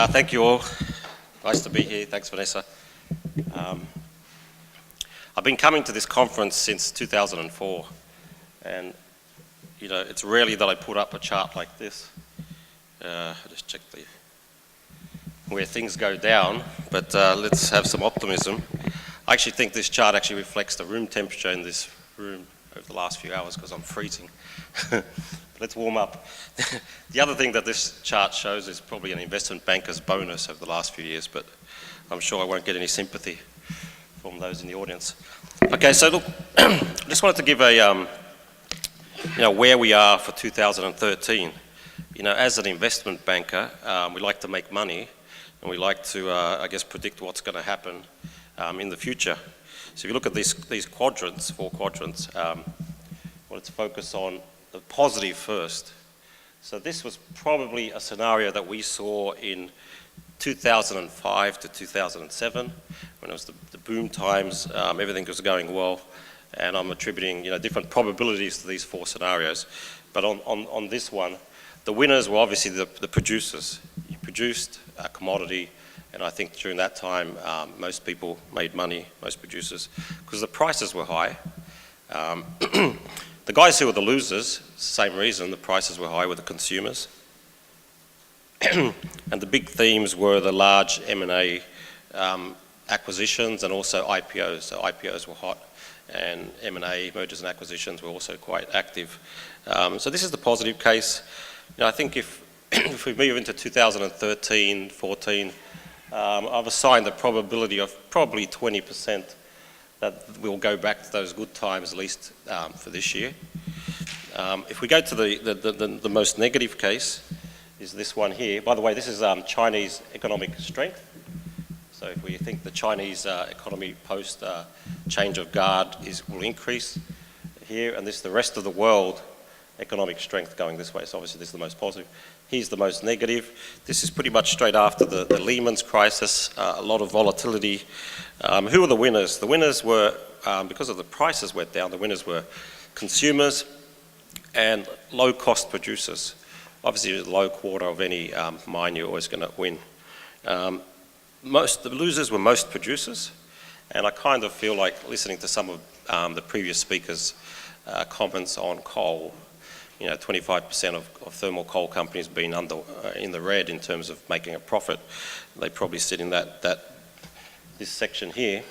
Thank you all. Nice to be here. Thanks, Vanessa. I've been coming to this conference since 2004, and it's rarely that I put up a chart like this. Just check where things go down, but let's have some optimism. I actually think this chart actually reflects the room temperature in this room over the last few hours because I'm freezing. Let's warm up. The other thing that this chart shows is probably an investment banker's bonus over the last few years, but I'm sure I won't get any sympathy from those in the audience. Okay, so look, I just wanted to give a, where we are for 2013. As an investment banker, we like to make money, and we like to, I guess, predict what's going to happen in the future. So if you look at these quadrants, 4 quadrants, I wanted to focus on the positive first. So this was probably a scenario that we saw in 2005 to 2007, when it was the boom times, everything was going well, and I'm attributing different probabilities to these 4 scenarios. But on this one, the winners were obviously the producers. You produced a commodity, and I think during that time, most people made money, most producers, because the prices were high. The guys who were the losers, same reason, the prices were high, were the consumers. And the big themes were the large M&A acquisitions and also IPOs. So IPOs were hot, and M&A, mergers and acquisitions, were also quite active. So this is the positive case. I think if we move into 2013, 14, I've assigned the probability of probably 20% that we'll go back to those good times, at least for this year. If we go to the most negative case, is this one here. By the way, this is Chinese economic strength. So if we think the Chinese economy post change of guard will increase here, and this is the rest of the world economic strength going this way. So obviously this is the most positive. Here's the most negative. This is pretty much straight after the Lehman's crisis, a lot of volatility. Who were the winners? The winners were, because of the prices went down, the winners were consumers and low-cost producers. Obviously, the low quarter of any mine, you're always going to win. The losers were most producers, and I kind of feel like listening to some of the previous speakers' comments on coal. 25% of thermal coal companies being in the red in terms of making a profit. They probably sit in this section here.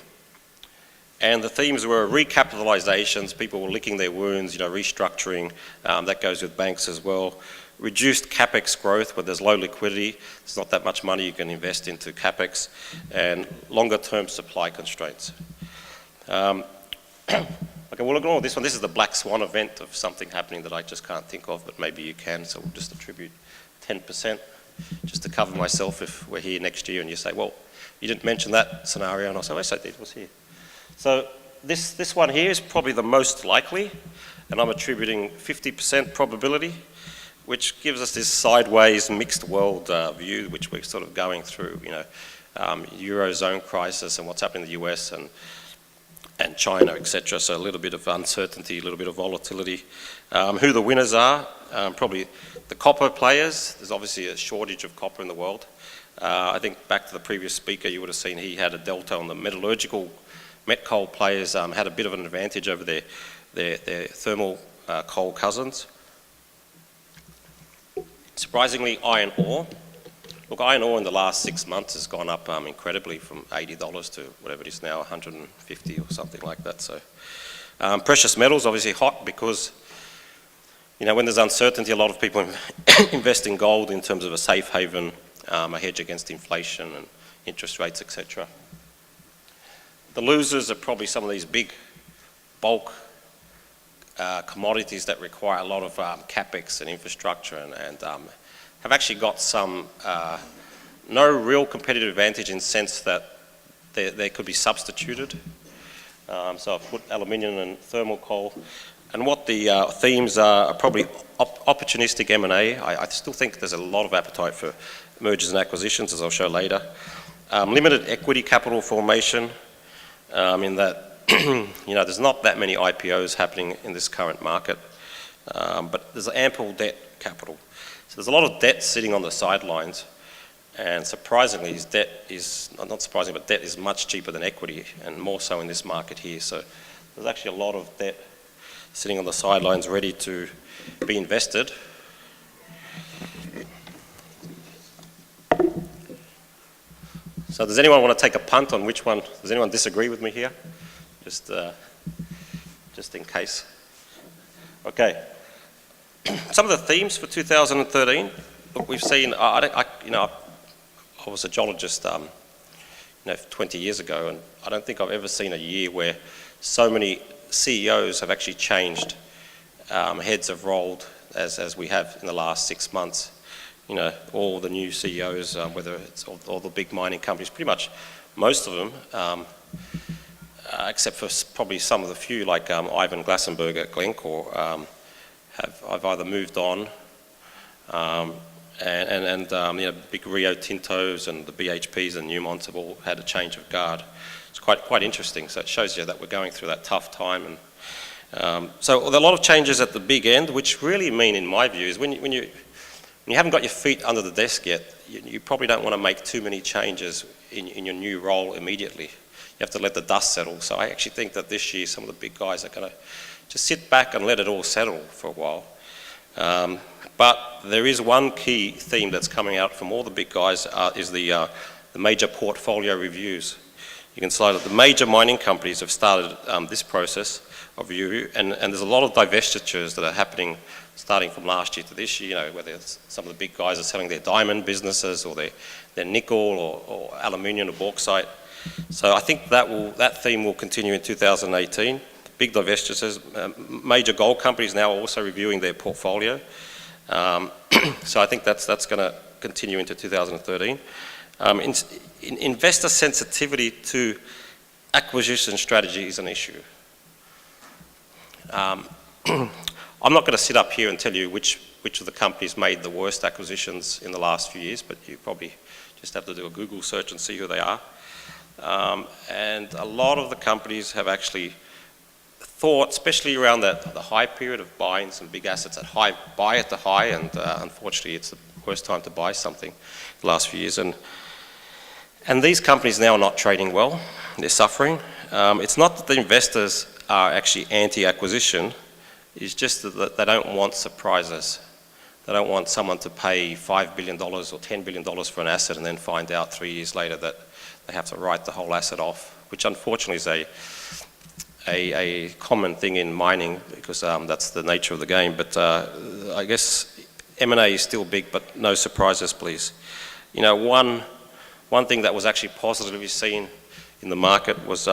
And the themes were recapitalizations. People were licking their wounds, restructuring. That goes with banks as well. Reduced capex growth, where there's low liquidity. There's not that much money you can invest into capex. And longer-term supply constraints. Okay, we'll ignore this one. This is the black swan event of something happening that I just can't think of, but maybe you can, so we'll just attribute 10% just to cover myself if we're here next year and you say, well, you didn't mention that scenario, and I'll say, yes, I did, it was here. So this one here is probably the most likely, and I'm attributing 50% probability, which gives us this sideways mixed world view, which we're sort of going through, Eurozone crisis and what's happening in the US and China, etc. So a little bit of uncertainty, a little bit of volatility. Who the winners are, probably the copper players. There's obviously a shortage of copper in the world. I think back to the previous speaker, you would have seen he had a delta on the metallurgical. Met coal players had a bit of an advantage over their thermal coal cousins. Surprisingly, iron ore. Look, iron ore in the last 6 months has gone up incredibly from $80 to whatever it is now, 150 or something like that. So, precious metals obviously hot because, when there's uncertainty, a lot of people invest in gold in terms of a safe haven, a hedge against inflation and interest rates, etc. The losers are probably some of these big bulk commodities that require a lot of capex and infrastructure and have actually got some no real competitive advantage in the sense that they could be substituted. So I've put aluminium and thermal coal. And what the themes are probably opportunistic M&A. I still think there's a lot of appetite for mergers and acquisitions, as I'll show later. Limited equity capital formation, in that there's not that many IPOs happening in this current market, but there's ample debt capital. So there's a lot of debt sitting on the sidelines, And surprisingly, his debt is, not surprising, but debt is much cheaper than equity, and more so in this market here. So there's actually a lot of debt sitting on the sidelines ready to be invested. So does anyone want to take a punt on which one? Does anyone disagree with me here? Just in case. Okay. Some of the themes for 2013. Look, we've seen. I was a geologist, 20 years ago, and I don't think I've ever seen a year where so many CEOs have actually changed, heads have rolled as we have in the last 6 months. All the new CEOs, whether it's all the big mining companies, pretty much most of them, except for probably some of the few like Ivan Glassenberg at Glencore, have either moved on, big Rio Tintos and the BHPs and Newmonts have all had a change of guard. It's quite interesting. So it shows you that we're going through that tough time. And so there are a lot of changes at the big end, which really mean, in my view, is when you haven't got your feet under the desk yet, you probably don't want to make too many changes in your new role immediately. You have to let the dust settle. So I actually think that this year some of the big guys are going to just sit back and let it all settle for a while. But there is one key theme that's coming out from all the big guys is the major portfolio reviews. You can see that the major mining companies have started this process of review, and there's a lot of divestitures that are happening starting from last year to this year, whether it's some of the big guys are selling their diamond businesses or their nickel or aluminium or bauxite. So I think that theme will continue in 2018. Big divestitures. Major gold companies now are also reviewing their portfolio. So I think that's going to continue into 2013. Investor sensitivity to acquisition strategy is an issue. I'm not going to sit up here and tell you which of the companies made the worst acquisitions in the last few years, but you probably just have to do a Google search and see who they are. And a lot of the companies have actually thought, especially around the high period of buying some big assets at the high, and unfortunately it's the worst time to buy something the last few years. And these companies now are not trading well, they're suffering. It's not that the investors are actually anti-acquisition, it's just that they don't want surprises. They don't want someone to pay $5 billion or $10 billion for an asset and then find out 3 years later that they have to write the whole asset off, which unfortunately is a common thing in mining because that's the nature of the game. But I guess M&A is still big, but no surprises, please. One thing that was actually positively seen in the market was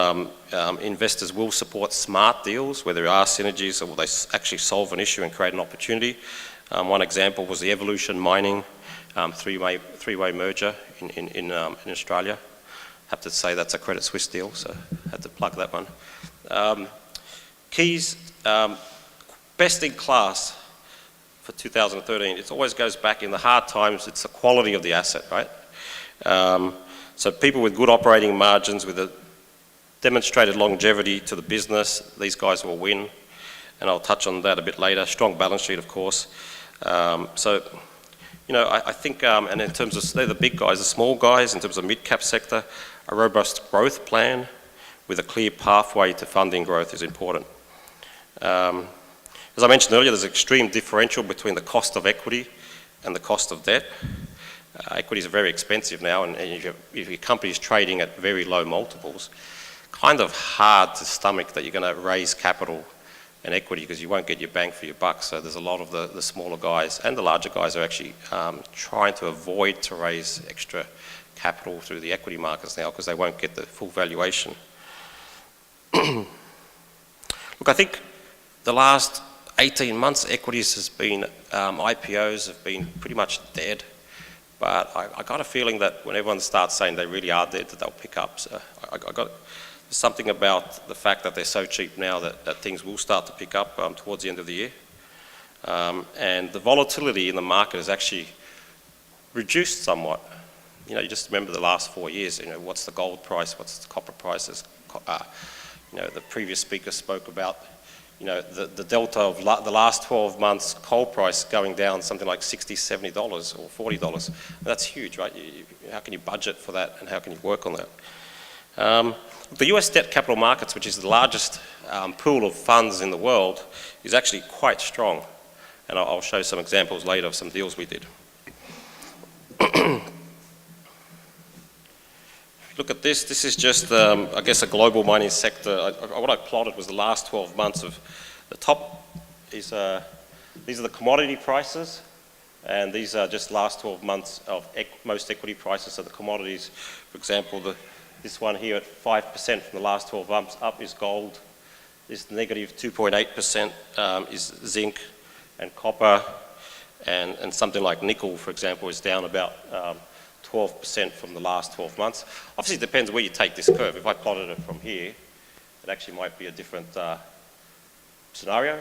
investors will support smart deals where there are synergies or they actually solve an issue and create an opportunity. One example was the Evolution Mining three-way merger in Australia. I have to say that's a Credit Suisse deal, so I had to plug that one. Keys, best in class for 2013, it always goes back in the hard times, it's the quality of the asset, right? So people with good operating margins, with a demonstrated longevity to the business, these guys will win, and I'll touch on that a bit later. Strong balance sheet, of course. I think, and in terms of, they're the big guys, the small guys, in terms of mid-cap sector, a robust growth plan with a clear pathway to funding growth is important. As I mentioned earlier, there's an extreme differential between the cost of equity and the cost of debt. Equities are very expensive now, and if your company is trading at very low multiples, kind of hard to stomach that you're going to raise capital and equity because you won't get your bang for your buck. So there's a lot of the smaller guys and the larger guys are actually trying to avoid to raise extra capital through the equity markets now because they won't get the full valuation. Look, I think the last 18 months equities has been, IPOs have been pretty much dead. But I got a feeling that when everyone starts saying they really are dead, that they'll pick up. So I got something about the fact that they're so cheap now that things will start to pick up towards the end of the year. And the volatility in the market has actually reduced somewhat. You just remember the last 4 years, what's the gold price, what's the copper prices. The previous speaker spoke about, you know, the delta of the last 12 months coal price going down something like $60, $70 or $40. That's huge, right? How can you budget for that and how can you work on that? The US debt capital markets, which is the largest pool of funds in the world, is actually quite strong. And I'll show some examples later of some deals we did. Look at this. This is just, I guess, a global mining sector. What I plotted was the last 12 months of the top is, these are the commodity prices, and these are just last 12 months of most equity prices. So the commodities, for example, this one here at 5% from the last 12 months up is gold. This negative 2.8% is zinc and copper, and something like nickel, for example, is down about 12% from the last 12 months. Obviously, it depends where you take this curve. If I plotted it from here, it actually might be a different scenario.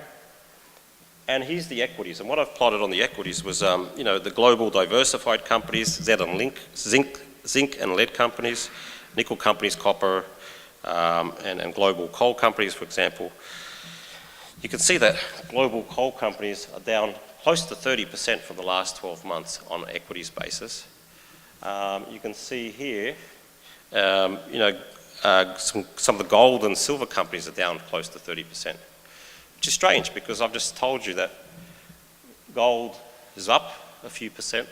And here's the equities. And what I've plotted on the equities was, you know, the global diversified companies, zinc and lead companies, nickel companies, copper, and global coal companies, for example. You can see that global coal companies are down close to 30% from the last 12 months on an equities basis. You can see here, you know, some of the gold and silver companies are down close to 30%, which is strange because I've just told you that gold is up a few percent.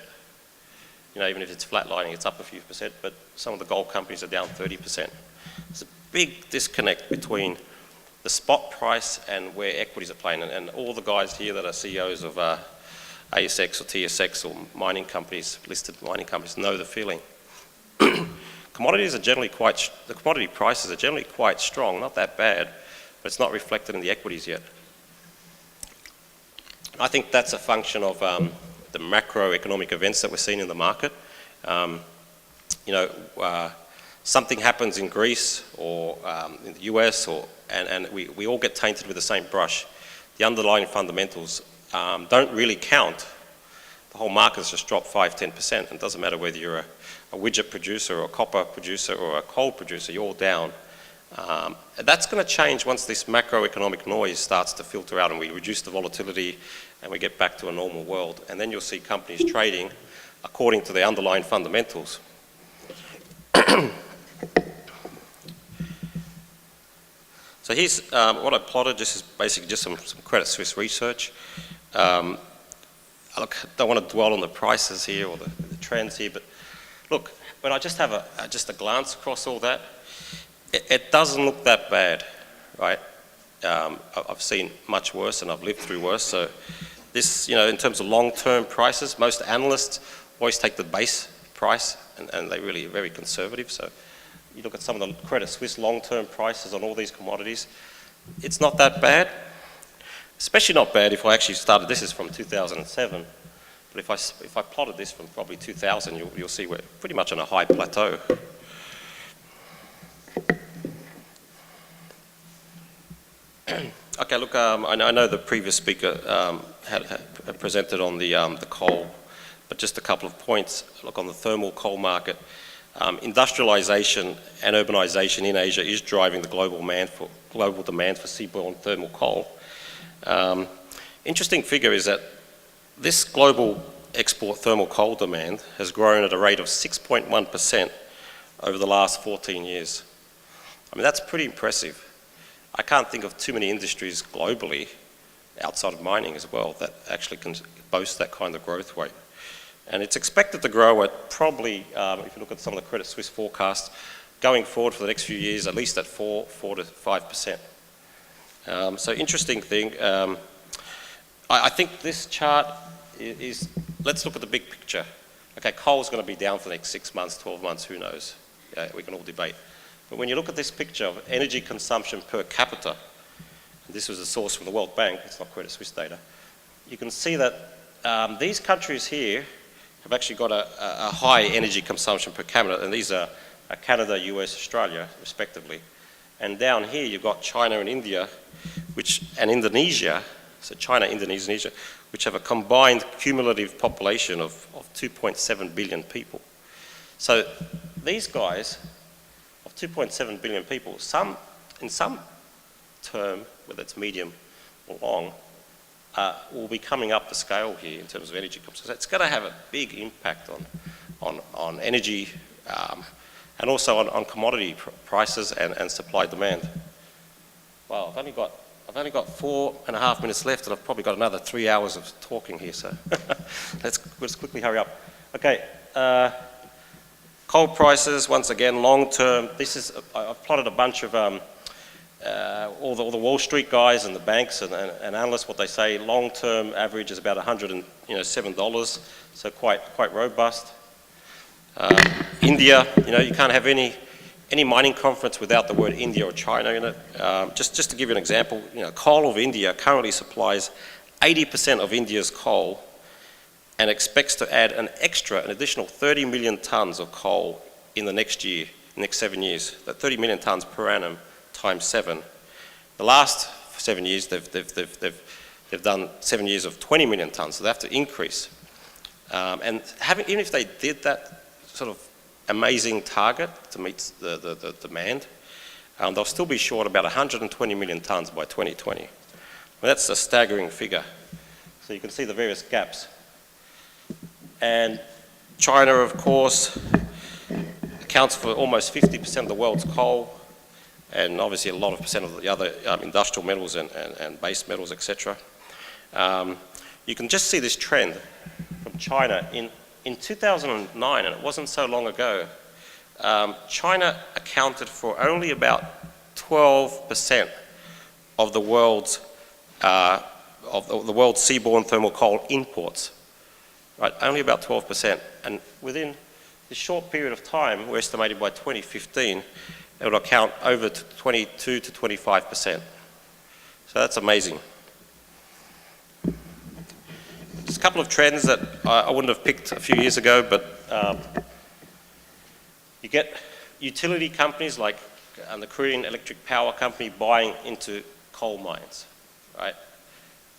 You know, even if it's flatlining, it's up a few percent, but some of the gold companies are down 30%. There's a big disconnect between the spot price and where equities are playing, and all the guys here that are CEOs of ASX or TSX or mining companies, listed mining companies, know the feeling. Commodities are generally the commodity prices are generally quite strong, not that bad, but it's not reflected in the equities yet. I think that's a function of the macroeconomic events that we're seeing in the market. You know, something happens in Greece or in the US, and we all get tainted with the same brush. The underlying fundamentals don't really count. The whole market's just dropped 5–10%. It doesn't matter whether you're a widget producer or a copper producer or a coal producer, you're all down. That's going to change once this macroeconomic noise starts to filter out and we reduce the volatility and we get back to a normal world. And then you'll see companies trading according to their underlying fundamentals. So here's what I plotted. This is basically just some Credit Suisse research. I don't want to dwell on the prices here or the trends here, but look, when I just have just a glance across all that, it doesn't look that bad, right? I've seen much worse and I've lived through worse. So this, you know, in terms of long-term prices, most analysts always take the base price and they're really very conservative. So you look at some of the Credit Suisse long-term prices on all these commodities, it's not that bad. Especially not bad if I actually started, this is from 2007, but if I plotted this from probably 2000, you'll see we're pretty much on a high plateau. Okay, look, I know the previous speaker had presented on the coal, but just a couple of points. Look, on the thermal coal market, industrialization and urbanization in Asia is driving the global demand for seaborne thermal coal. Interesting figure is that this global export thermal coal demand has grown at a rate of 6.1% over the last 14 years. I mean, that's pretty impressive. I can't think of too many industries globally, outside of mining as well, that actually can boast that kind of growth rate. And it's expected to grow at probably, if you look at some of the Credit Suisse forecasts, going forward for the next few years, at least at 4 to 5%. So interesting thing. I think this chart is, let's look at the big picture. Okay, coal's going to be down for the next 6 months, 12 months, who knows? Yeah, we can all debate. But when you look at this picture of energy consumption per capita, and this was a source from the World Bank, it's not Credit Suisse data, you can see that these countries here have actually got a high energy consumption per capita, and these are Canada, US, Australia, respectively. And down here you've got China and India, and Indonesia, so China, Indonesia, which have a combined cumulative population of 2.7 billion people. So these guys, of 2.7 billion people, in some term, whether it's medium along, will be coming up the scale here in terms of energy costs. So it's going to have a big impact on energy and also on commodity prices and supply demand. Well, I've only got 4.5 minutes left, and I've probably got another 3 hours of talking here, so let's quickly hurry up. Okay, coal prices, once again, long term. I've plotted a bunch of all the Wall Street guys and the banks and analysts, what they say, long term average is about $107, so quite robust. India, you can't have any mining conference without the word India or China in it. Just to give you an example, Coal of India currently supplies 80% of India's coal and expects to add an additional 30 million tonnes of coal in the next 7 years. That 30 million tonnes per annum times 7. The last 7 years, they've done 7 years of 20 million tonnes, so they have to increase. And even if they did that sort of amazing target to meet the demand, they'll still be short about 120 million tonnes by 2020. Well, that's a staggering figure. So you can see the various gaps. And China, of course, accounts for almost 50% of the world's coal, and obviously a lot of percent of the other industrial metals and base metals, etc. You can just see this trend from China. In 2009, and it wasn't so long ago, China accounted for only about 12% of the world's seaborne thermal coal imports. Right, only about 12%. And within this short period of time, we're estimating by 2015, it will account over to 22 to 25%. So that's amazing. There's a couple of trends that I wouldn't have picked a few years ago, but you get utility companies like the Korean Electric Power Company buying into coal mines, right?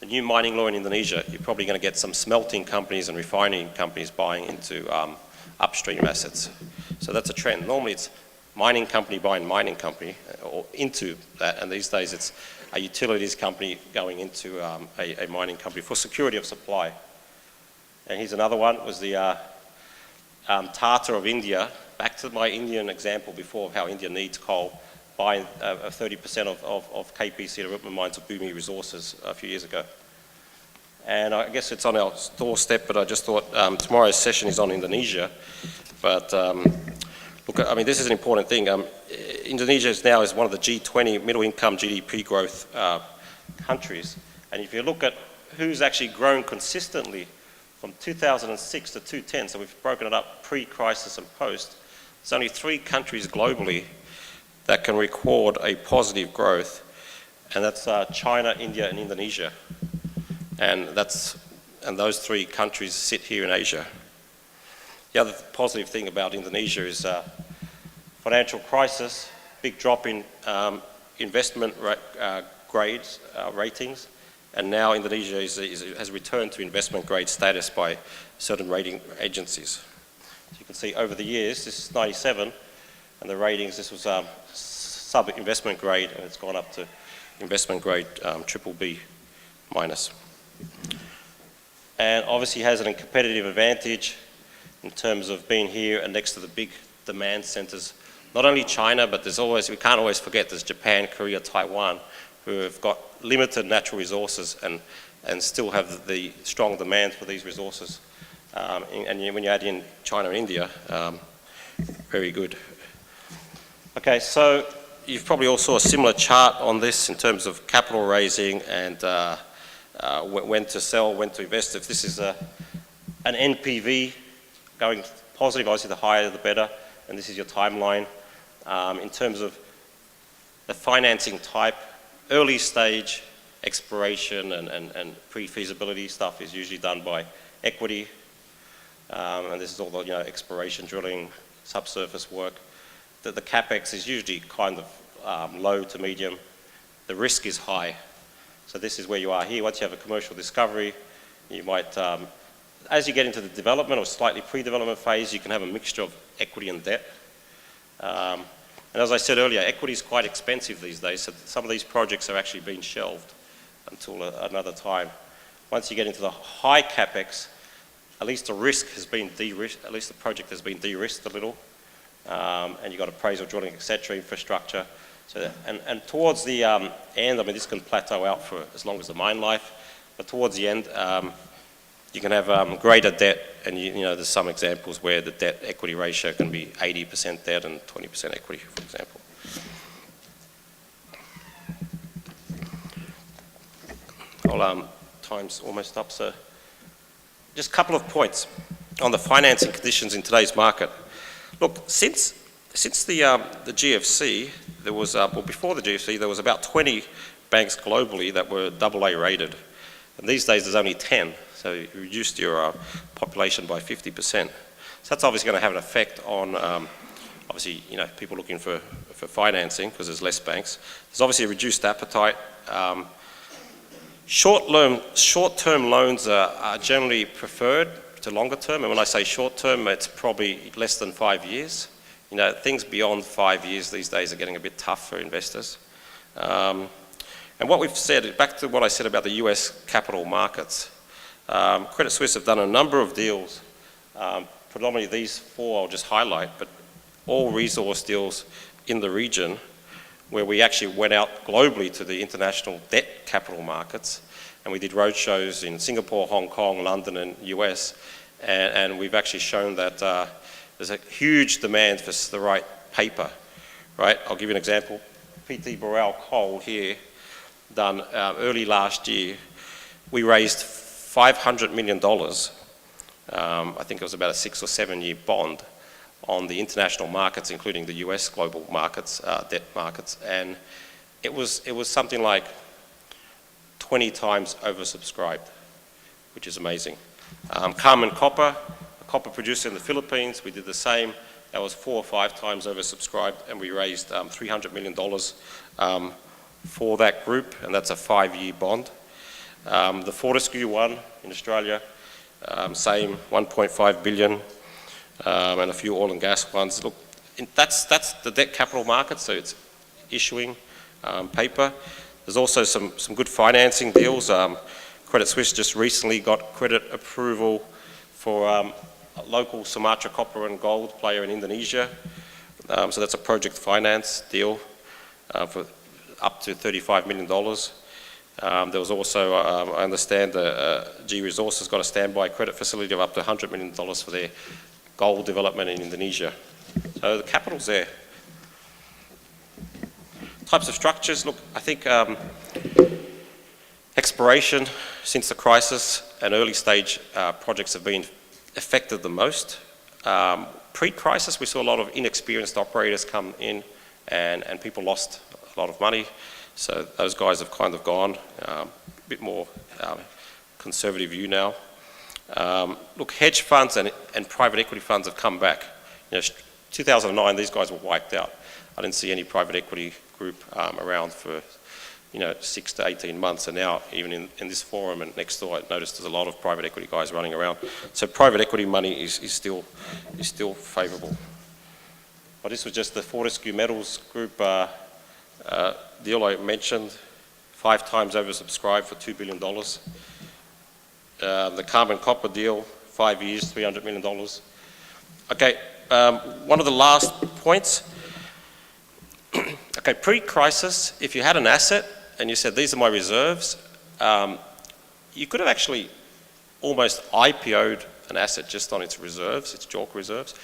The new mining law in Indonesia, you're probably going to get some smelting companies and refining companies buying into upstream assets. So that's a trend. Normally it's mining company buying mining company or into that, and these days it's a utilities company going into a mining company for security of supply. And here's another one, was the Tata of India. Back to my Indian example before of how India needs coal, buying 30% of KPC, the Rupert Mines of Bumi Resources, a few years ago. And I guess it's on our doorstep, but I just thought tomorrow's session is on Indonesia. But look, I mean, this is an important thing. Indonesia now is one of the G20 middle income GDP growth countries. And if you look at who's actually grown consistently from 2006 to 2010, so we've broken it up pre-crisis and post, there's only 3 countries globally that can record a positive growth, and that's China, India, and Indonesia. And those 3 countries sit here in Asia. The other positive thing about Indonesia is financial crisis, big drop in investment grades ratings, and now Indonesia has returned to investment grade status by certain rating agencies. So you can see over the years, this is 97, and the ratings, this was sub-investment grade, and it's gone up to investment grade triple B minus. And obviously has a competitive advantage in terms of being here and next to the big demand centers. Not only China, but we can't always forget there's Japan, Korea, Taiwan, who have got limited natural resources and still have the strong demand for these resources. And when you add in China and India, very good. Okay, so you've probably all saw a similar chart on this in terms of capital raising and when to sell, when to invest. If this is an NPV going positive, obviously the higher the better, and this is your timeline. In terms of the financing type, early stage exploration and pre-feasibility stuff is usually done by equity, and this is all the exploration, drilling, subsurface work. The capex is usually kind of low to medium. The risk is high. So this is where you are here. Once you have a commercial discovery, you might, as you get into the development or slightly pre-development phase, you can have a mixture of equity and debt. And as I said earlier, equity is quite expensive these days, so some of these projects are actually being shelved until another time. Once you get into the high capex, at least the risk has been de-risked, at least the project has been de-risked a little, and you've got appraisal, drilling, etc., infrastructure. So, and towards the end, I mean, this can plateau out for as long as the mine life, but towards the end, you can have greater debt, and you know, there's some examples where the debt-equity ratio can be 80% debt and 20% equity, for example. Well, time's almost up, so just a couple of points on the financing conditions in today's market. Look, since the GFC, there was, well, before the GFC, there was about 20 banks globally that were AA rated, and these days there's only 10. So you reduced your population by 50%. So that's obviously going to have an effect on, obviously, you know, people looking for financing because there's less banks. There's obviously a reduced appetite. Short-term loans are generally preferred to longer term, and when I say short-term, it's probably less than 5 years. You know, things beyond 5 years these days are getting a bit tough for investors. And what we've said, back to what I said about the US capital markets, Credit Suisse have done a number of deals, predominantly these four I'll just highlight, but all resource deals in the region where we actually went out globally to the international debt capital markets, and we did roadshows in Singapore, Hong Kong, London and US, and we've actually shown that there's a huge demand for the right paper, right? I'll give you an example. PT Boral Coal here, done early last year, we raised $500 million, I think it was about a 6 or 7 year bond on the international markets, including the US global markets, debt markets, and it was something like 20 times oversubscribed, which is amazing. Carmen Copper, a copper producer in the Philippines, we did the same. That was 4 or 5 times oversubscribed, and we raised $300 million for that group, and that's a 5-year bond. The Fortescue one in Australia, same 1.5 billion, and a few oil and gas ones. Look, that's the debt capital market, so it's issuing paper. There's also some good financing deals. Credit Suisse just recently got credit approval for a local Sumatra copper and gold player in Indonesia. So that's a project finance deal for up to $35 million. There was also, I understand, G Resources got a standby credit facility of up to $100 million for their gold development in Indonesia. So the capital's there. Types of structures, look, I think exploration since the crisis and early stage projects have been affected the most. Pre-crisis, we saw a lot of inexperienced operators come in and people lost a lot of money. So those guys have kind of gone, a bit more conservative view now. Look, hedge funds and private equity funds have come back. You know, 2009, these guys were wiped out. I didn't see any private equity group around for, 6 to 18 months, and now even in this forum and next door, I noticed there's a lot of private equity guys running around. So private equity money is still favourable. But this was just the Fortescue Metals Group deal I mentioned, 5 times oversubscribed for $2 billion. The Carbon Copper deal, 5 years, $300 million. Okay, one of the last points. Okay, pre-crisis, if you had an asset and you said, these are my reserves, you could have actually almost IPO'd an asset just on its reserves, its JORC reserves.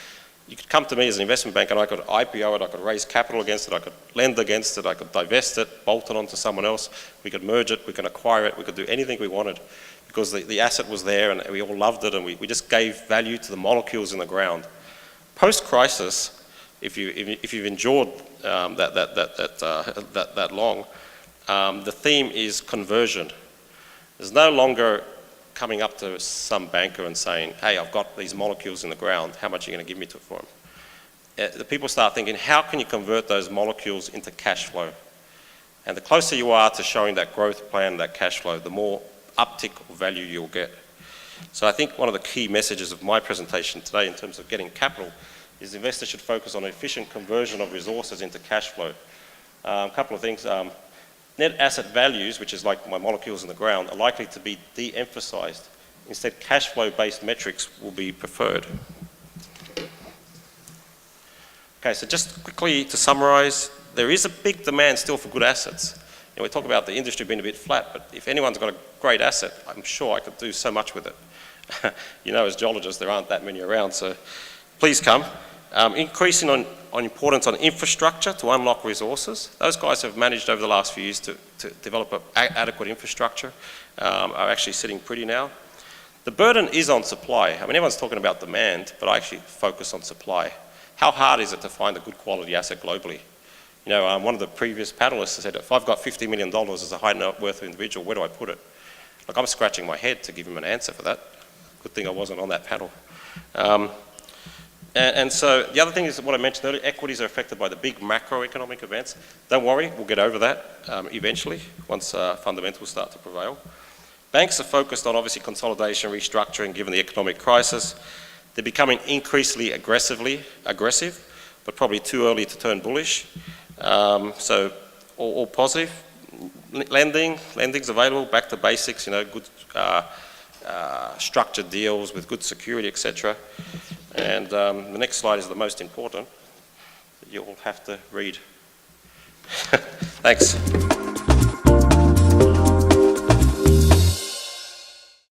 You could come to me as an investment bank and I could IPO it, I could raise capital against it, I could lend against it, I could divest it, bolt it onto someone else, we could merge it, we could acquire it, we could do anything we wanted because the asset was there and we all loved it and we just gave value to the molecules in the ground. Post-crisis, if you've endured that long, the theme is conversion. There's no longer coming up to some banker and saying, hey, I've got these molecules in the ground, how much are you going to give me for them? The people start thinking, how can you convert those molecules into cash flow? And the closer you are to showing that growth plan, that cash flow, the more uptick or value you'll get. So I think one of the key messages of my presentation today in terms of getting capital is investors should focus on efficient conversion of resources into cash flow. A couple of things. net asset values, which is like my molecules in the ground, are likely to be de-emphasized. Instead, cash flow-based metrics will be preferred. Okay, so just quickly to summarize, there is a big demand still for good assets. You know, we talk about the industry being a bit flat, but if anyone's got a great asset, I'm sure I could do so much with it. You know, as geologists, there aren't that many around, so please come. Increasing on importance on infrastructure to unlock resources. Those guys have managed over the last few years to develop an adequate infrastructure, are actually sitting pretty now. The burden is on supply. I mean, everyone's talking about demand, but I actually focus on supply. How hard is it to find a good quality asset globally? You know, one of the previous panelists said, if I've got $50 million as a high net worth individual, where do I put it? Like, I'm scratching my head to give him an answer for that. Good thing I wasn't on that panel. And so the other thing is what I mentioned earlier, equities are affected by the big macroeconomic events. Don't worry, we'll get over that eventually, once fundamentals start to prevail. Banks are focused on obviously consolidation, restructuring, given the economic crisis. They're becoming increasingly aggressive, but probably too early to turn bullish. So all positive. Lending's available, back to basics, you know, good structured deals with good security, etc. And the next slide is the most important that you'll have to read. Thanks.